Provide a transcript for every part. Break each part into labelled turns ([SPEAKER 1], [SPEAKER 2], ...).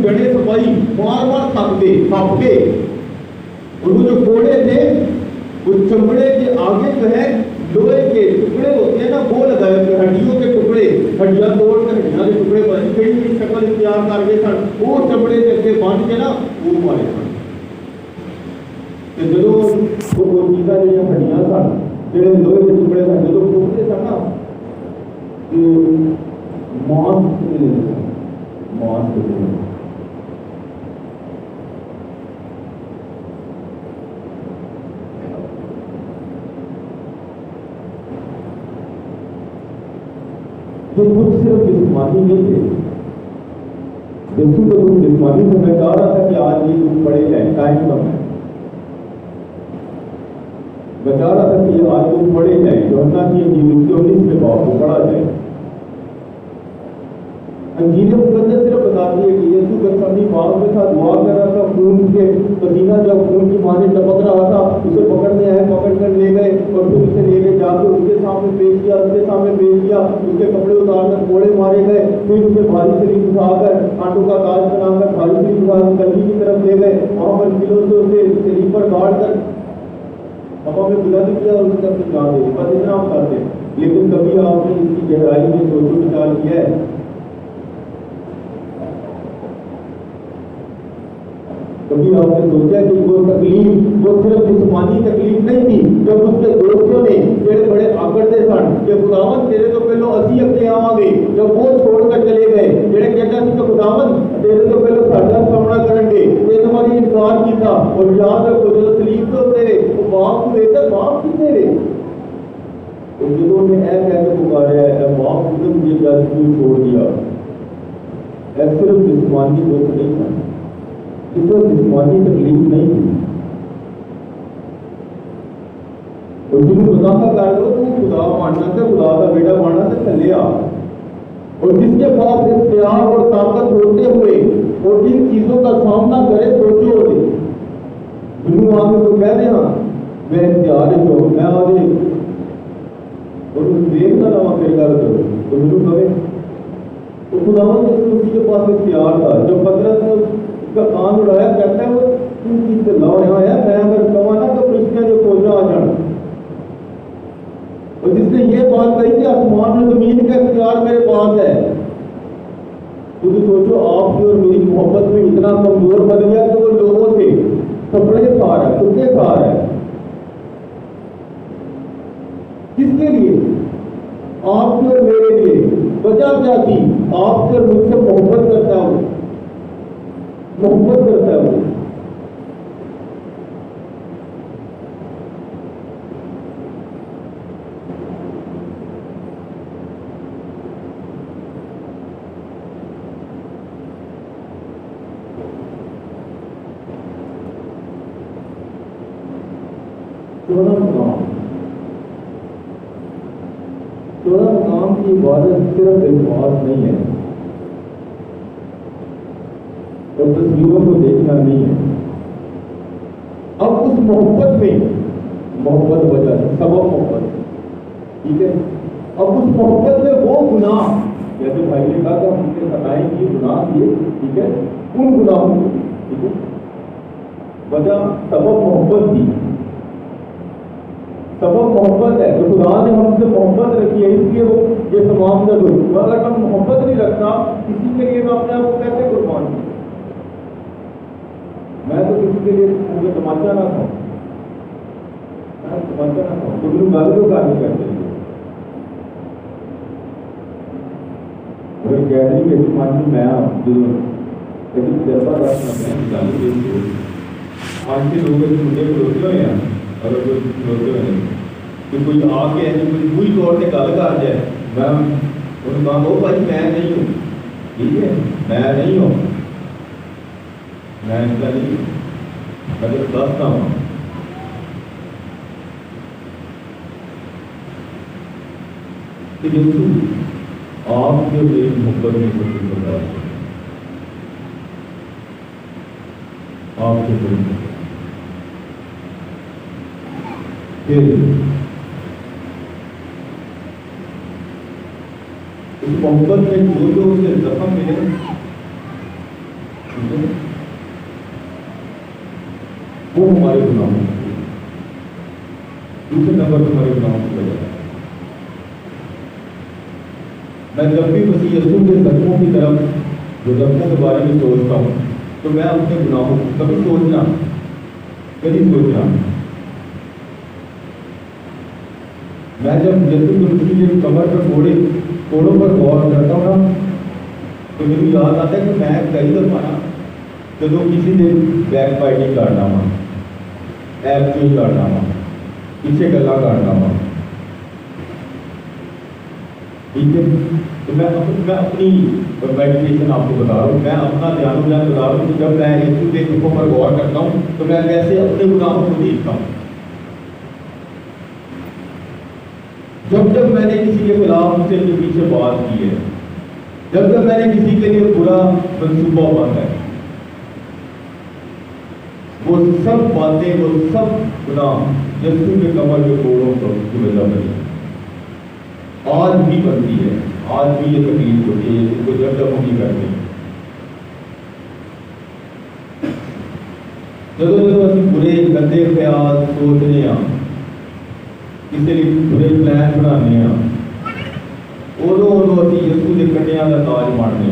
[SPEAKER 1] بڑے سپاہی بار بار تھک گئے. اور وہ جو گھوڑے تھے وہ چمڑے کے آگے جو ہے لوہے کے ٹکڑے ہوتے ہیں نا وہ لگائے ہوئے, ہڈیوں کے ٹکڑے, ہڈیاں توڑ کر ہڈیاں کے ٹکڑے بنے کئی شکل اختیار کر کے سن, وہ چمڑے کے اگے باندھ کے نا وہ مارے سن. جب وہ چیزاں جہاں ہڈیاں سن جہے لوہے کے ٹکڑے سن جب ٹوٹتے سن نا ماس خود صرف جسمانی نہیں تھے. بالکل تو خود جسمانی سے میں چاہ رہا تھا کہ آج یہ دکھ پڑے جائیں, ٹائم کم ہے, میں چاہ رہا تھا کہ یہ آج دکھ پڑے جائیں جو ہونا چاہیے کہ 19 کے بعد وہ پڑا جائے. انجیل مقدس صرف بتاتی ہے کہ یسوع گتسمانی باغ میں تھا, دعا کر رہا تھا, خون کے پسینہ جب خون کی مانے ٹپک رہا تھا, اسے پکڑنے آئے, پکڑ کر لے گئے اور پھر اسے لے کے جا کے اس کے سامنے پیش کیا, اس کے کپڑے اتار کر کوڑے مارے گئے, پھر اسے بھاری شریف اٹھا کر آٹوں کا تاج بنا کر بھاری شریف اٹھا کر کلوی کی طرف لے گئے, وہاں پر کلوں سے اسے شریف پر کاٹ کر ہوا میں بلند کیا اور اس طرف سے جا دے. بس اتنا ہم کرتے ہیں, لیکن کبھی آپ نے اس کی گہرائی میں سوچ و وچار کیا ہے؟ کبھی آپ نے سوچا کہ وہ تکلیف وہ صرف جسمانی تکلیف نہیں تھی. جب اس کے دوستوں نے جڑے بڑے آکڑتے سن کہ خداوند تیرے تو پہلو اسی اگے آواں گے, جب وہ چھوڑ کر چلے گئے جڑے کہتے سی کہ خداوند تیرے تو پہلو ساڈا سامنا کرن گے, تے تمہاری انکار کیتا. اور یاد رکھو جو تکلیف تو تیرے وہ باپ کو لے کر باپ کتنے رہے, اور جنہوں نے اے کہہ کے پکارا ہے اے باپ نے مجھے جج کیوں چھوڑ دیا. اے صرف جسمانی دکھ نہیں تھا, صرف جسمانی تکلیف نہیں تھی. اور جن کو مذاکرہ کر دو تو خدا ماننا تھا, خدا کا بیٹا ماننا تھا, چلے آ. اور جس کے پاس اختیار اور طاقت ہوتے ہوئے اور جن چیزوں کا سامنا کرے سوچو ہوتے جنہوں آگے تو کہہ دیں ہاں میں اختیار ہی ہوں, میں آگے اور دیکھنا نہ پھر کر دو تو جنہوں کہے تو خدا نے اسی کے پاس اختیار تھا. جب پترس نے اس کا کان اڑایا کہتا ہے وہ تم چیز سے لا رہا ہے, میں اگر کہوں نا تو فرشتیاں جو فوجاں آ جانا. اور جس نے یہ بات کہی کہ آسمان اور زمین کا اختیار میرے پاس ہے, تو سوچو آپ کی اور میری محبت میں اتنا کمزور بن گیا کہ وہ لوگوں سے کپڑے کھا رہا ہے, کتے کھا رہا ہے. کس کے لیے؟ آپ کی اور میرے لیے. وجہ کیا تھی؟ آپ سے اور مجھ سے محبت کرتا ہوں, محبت کرتا ہے وہ. چودہ مقام کی عبادت صرف الفاظ نہیں ہے اور تصویروں کو دیکھنا نہیں ہے. اب اس محبت میں محبت وجہ ہے, سبب محبت, ٹھیک ہے. اب اس محبت میں وہ گناہ جیسے بھائی نے کہا کہ ہم نے بتائیں کہ گناہ کیے, ٹھیک ہے, ان گناہوں کو, ٹھیک ہے, وجہ سبب محبت تھی. سبب محبت ہے, تو خدا نے ہم سے محبت رکھی ہے اس لیے وہ یہ تمام نہ ہوئی. اگر ہم محبت نہیں رکھتا کسی کے لیے میں اپنے آپ کو کیسے قربان کروں؟ میں تو کسی کے لیے مجھے تماچا نہ کھاؤں, تماچا نہ کھاؤں, تو میرے گل کو کار نہیں کرتے. اگر گیلری میں تماچی میں لیکن تجربہ رکھنا میں گالی دے آج کے لوگ مجھے کھلوتے ہوئے ہیں اور کھلوتے ہوئے ہیں کہ کوئی آ کے پوری طور سے گل کر جائے, میں انہوں کہا وہ بھائی میں نہیں ہوں, ٹھیک ہے, میں نہیں ہوں, میں اس کا نہیں ہوں, میں تو دستا ہوں. کہ آپ جو ایک محبت میں کوشش کرتا ہے آپ کے دل پھر اس محبت میں جو اسے زخم ملے وہ ہمارے گناہوں کی دوسرے نمبر پر ہمارے گناہوں کی وجہ ہے۔ میں جب بھی مسیح یسوع کے قدموں کی طرف گزرنے کے بارے میں سوچتا ہوں تو میں اپنے گناہوں کو کبھی سوچنا میں جب یسوع مسیح کے کمر پر کوڑوں پر غور کرتا ہوں نا تو مجھے یاد آتا ہے کہ میں کئی دفعہ نا جب کسی دن بیک بائٹنگ کرنا وا ایپ چوئی کرنا وا پیچھے گلا کرنا وا ٹھیک ہے، تو میں اپنی میڈیٹیشن آپ کو بتا رہا ہوں، میں اپنا دھیان بتا رہا ہوں کہ جب میں یسوع کے دکھوں پر غور کرتا ہوں تو میں کیسے اپنے گناہوں کو دیکھتا ہوں۔ جب میں نے کسی کے خلاف اس کے پیچھے بات کی ہے، جب میں نے کسی کے لیے برا منصوبہ باندھا ہے، وہ سب باتیں، وہ سب گناہ یسوع کے کمر کے کوڑوں کی وجہ بنی، آج بھی بنتی ہے، آج بھی یہ تکلیف ہوتی ہے اس کو جب ہم نہیں کرتے۔ جب ہم برے گندے خیال سوچنے کسی لیے برے پلان بنانے ادو ابھی یسوع کے کنڈیاں کا تاج مارنے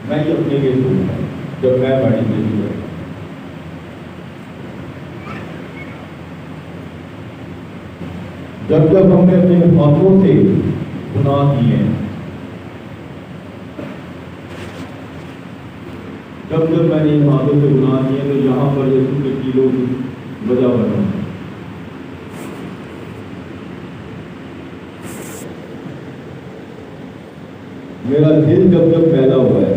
[SPEAKER 1] میں یہ اپنے لیے سوچتا ہوں جب میں میڈیٹیشن کرتا ہوں۔ جب ہم نے اپنے ہاتھوں سے گناہ کیے ہیں، جب میں نے ان ہاتھوں سے گناہ کیے تو یہاں پر یسوع کے کیلوں کی وجہ بنا۔ میرا دل جب پیدا ہوا ہے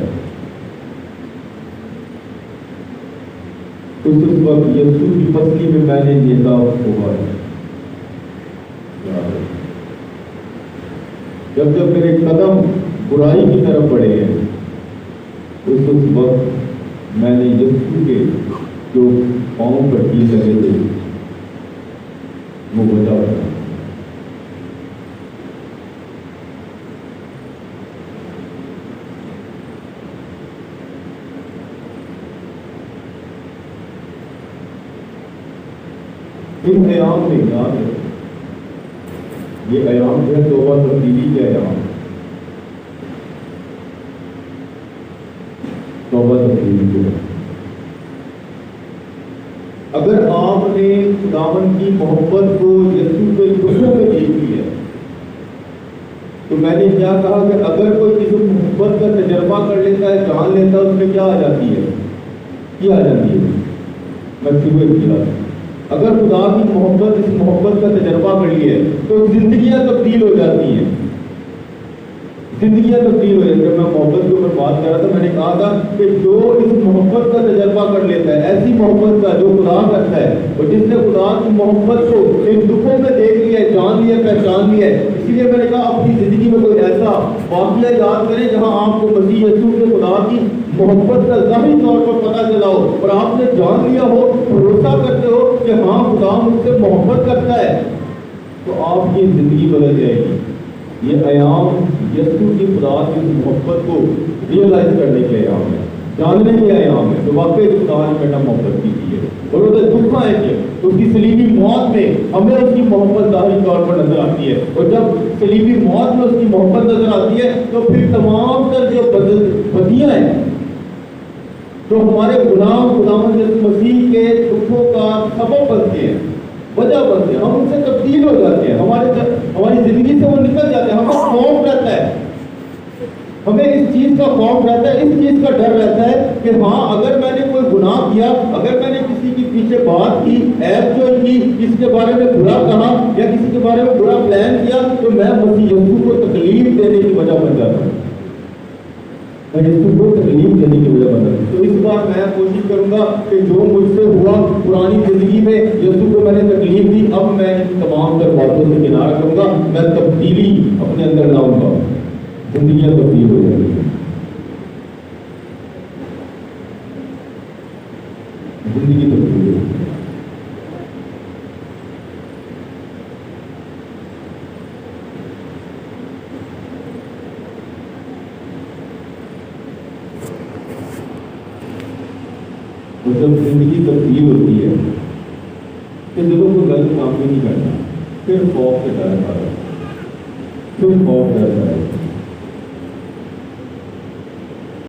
[SPEAKER 1] اس وقت یسوع کی پسلی میں میں نے نیتا ہوا ہے۔ جب میرے قدم برائی کی طرف بڑھے ہیں اس وقت میں نے یسوع کے جو پاؤں پر کی لگے تھے وہ بچا ہوا۔ ان ایام میں یاد ہے یہ ایام جو ہے توبہ تبدیلی کے ایام، توبہ تبدیلی کے۔ اگر آپ نے خداوند کی محبت کو یسوع کے دکھوں میں دیکھی ہے تو میں نے کیا کہا کہ اگر کوئی اس محبت کا تجربہ کر لیتا ہے، جان لیتا ہے، اس میں کیا آ جاتی ہے، کیا آ جاتی ہے مکتوبے کی۔ اگر خدا کی محبت، اس محبت کا تجربہ کر لی ہے تو زندگیاں تبدیل ہو جاتی ہیں، زندگیاں تبدیل ہو جاتی ہیں۔ جب میں محبت کے اوپر بات کر رہا تھا میں نے کہا تھا کہ جو اس محبت کا تجربہ کر لیتا ہے، ایسی محبت کا جو خدا کرتا ہے، اور جس نے خدا کی محبت کو ان دکھوں میں دیکھ لیا ہے، جان لیا، پہچان لیا ہے، اسی لیے میں نے کہا اپنی زندگی میں کوئی ایسا واقعہ یاد کریں جہاں آپ کو مسیح یسوع کے خدا کی محبت کا ظاہری طور پر پتہ چلا ہو اور آپ نے جان لیا ہو، بھروسہ کرتے ہو کہ ہاں خدا مجھ سے محبت کرتا ہے، تو آپ کی زندگی بدل جائے گی۔ یہ ایام یسوع کی خدا کی محبت کو ریئلائز کرنے کے ایام ہے، جاننے کے ایام ہے، تو واقعی خدا نے کرنا محبت کی ہے اور وہ دکھ ہے کہ اس کی صلیبی موت میں ہمیں اس کی محبت ظاہری طور پر نظر آتی ہے، اور جب صلیبی موت میں اس کی محبت نظر آتی ہے تو پھر تمام تر جو بدیاں ہیں تو ہمارے گناہ خداوند یسوع مسیح کے دکھوں کا سبب بنتے ہیں، وجہ بنتے ہیں، ہم ان سے تبدیل ہو جاتے ہیں، ہماری زندگی سے وہ نکل جاتے ہیں۔ ہمیں خوف رہتا ہے، ہمیں اس چیز کا خوف رہتا ہے، اس چیز کا ڈر رہتا ہے کہ ہاں اگر میں نے کوئی گناہ کیا، اگر میں نے کسی کے پیچھے بات کی، ایپ جوئی کی، کسی کے بارے میں برا کہا یا کسی کے بارے میں برا پلان کیا تو میں مسیح یسوع کو تکلیف دینے کی وجہ بن جاتا ہوں، میں یسوع کو تکلیف دینے کی وجہ بن جاتا ہوں۔ تو اس بار میں کوشش کروں گا کہ جو مجھ سے ہوا پرانی زندگی میں، یسوع کو میں نے تکلیف دی، اب میں ان تمام تر باتوں سے کنارہ کروں گا، میں تبدیلی اپنے اندر لاؤں گا، زندگیاں تبدیل ہو جائیں گی، زندگی تبدیل ہو جائے گی۔ اور جب زندگی تبدیل ہوتی ہے کہ جب کوئی غلط کام بھی نہیں کرنا، پھر خوف سے ڈر آ رہا ہے، پھر خوف ڈر آ رہا ہے